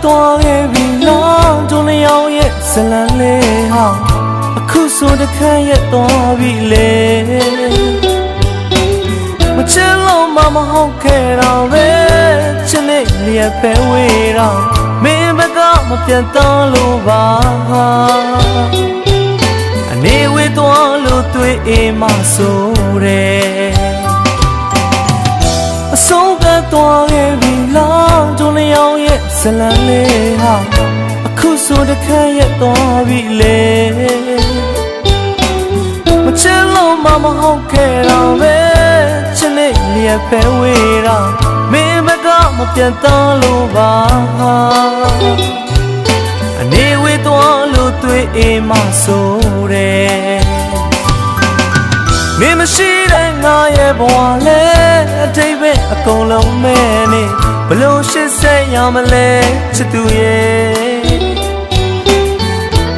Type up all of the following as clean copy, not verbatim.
သွားခဲ့ပြီလားဒုလျောင်းရဲ့ဇလန်လေးဟာအခုဆိုတခန့်ရဲ့သွားပြီလေမချစ်လို့မဟုတ်ခဲ့တော့ပဲချစ်နေလျက်ပဲဝေးတော့မင်းဘက်ကမပြန်တော့လို့ပါအနေဝေးသွားလို့တွေ့အိမ်မဆိုးတယ်အဆုံးကသွားခဲ့ပြီလားဒုလျောင်းရဲ့ဇလန်လေးဟာအခုဆိုတခန့်ရဲ့သွားပြီလေမချစ်လို့မဟုတ်ခဲ့တော့ပဲချစ်နေလျက်ပဲဝေးတော့မင်းဘက်ကမပြန်တော့လို့ပါအနေဝေးသွားလို့တွေ့အိမ်မဆိုးတယ်မင်းမရှိတဲ့ငါရဲ့ဘဝလဲအထိပ်ပဲအကုန်လုံးမဲနေဘလို့ရှစ်ဆက်ရမလဲချစ်သူရဲ့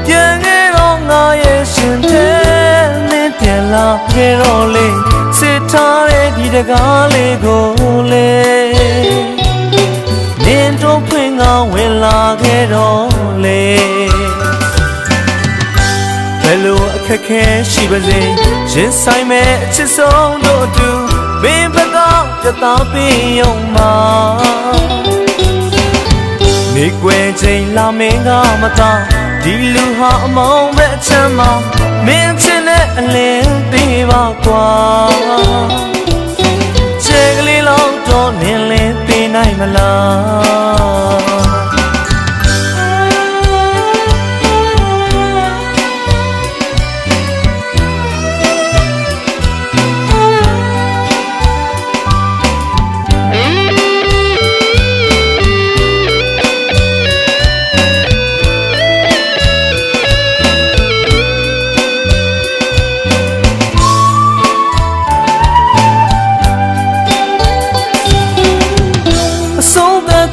ပြန်ခဲ့တော့ငါရဲ့ရှင်တဲ့မင်းပြန်လာခဲ့တော့လေစစ်ထားတဲ့ဒီတကားလေးကိုလေနင်းတို့ဖွင့်ကဝင်လာခဲ့တော့လေဘယ်လိုအခက်ခဲရှိပါစေရင်ဆိုင်မဲ့အချစ်ဆုံးတို့အတူမင်းဘက်ကပြတ်သားပြီးရုံမှာနေကွယ်ချိန်လာမင်းကမသားဒီလူဟာအမောင်းပဲအချမ်းမှာမင်းချင်တဲ့အလင်းပေးပါကွာချက်ကလေးလောက်တော့နင်းလင်းပေးနိုင်မလား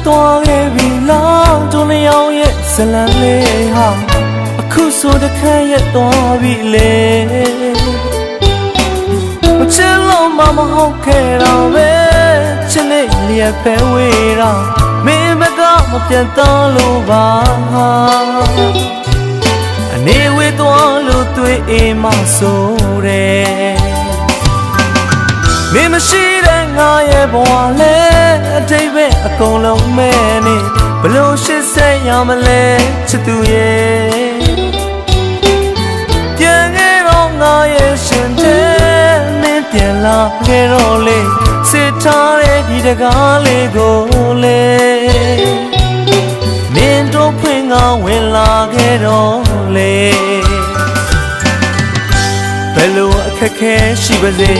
သွားခဲ့ပြီလားဒုလျောင်းရဲ့ဇလန်လေးဟာအခုဆိုတခန့်ရဲ့သွားပြီလေမချစ်လို့မဟုတ်ခဲ့တော့ပဲချစ်နေလျက်ပဲဝေးတော့မင်းဘက်ကမပြန်တော့လို့ပါအနေဝေးသွားလို့တွေ့အိမ်မဆိုးတယ်မင်းမရှိတဲ့ငါရဲ့ဘဝလဲအထိပ်ပဲအကုန်လုံးမဲနေဘလို့ရှစ်ဆက်ရမလဲချစ်သူရဲ့ပြန်ခဲ့တော့ငါရဲ့ရှင်တဲ့မင်းပြန်လာခဲ့တော့လေစစ်ထားတဲ့ဒီတကားလေးကိုလေမင်းတို့ဖွင့်ကဝင်လာခဲ့တော့လေဘယ်လိုအခက်ခဲရှိပါစေ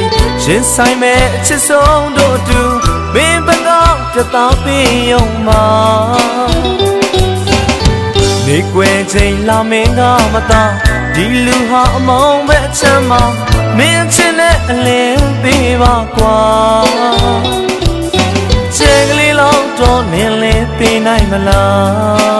ရင်ဆိုင်မဲ့အချစ်ဆုံးတို့အတူမင်းဘက်ကပြတ်သားပြီးရုံမှာနေကွယ်ချိန်လာမင်းကမသားဒီလူဟာအမောင်းပဲအချမ်းမှာမင်းချင်တဲ့အလင်းပေးပါကွာချက်ကလေးလောက်တော့နင်းလင်းပေးနိုင်မလား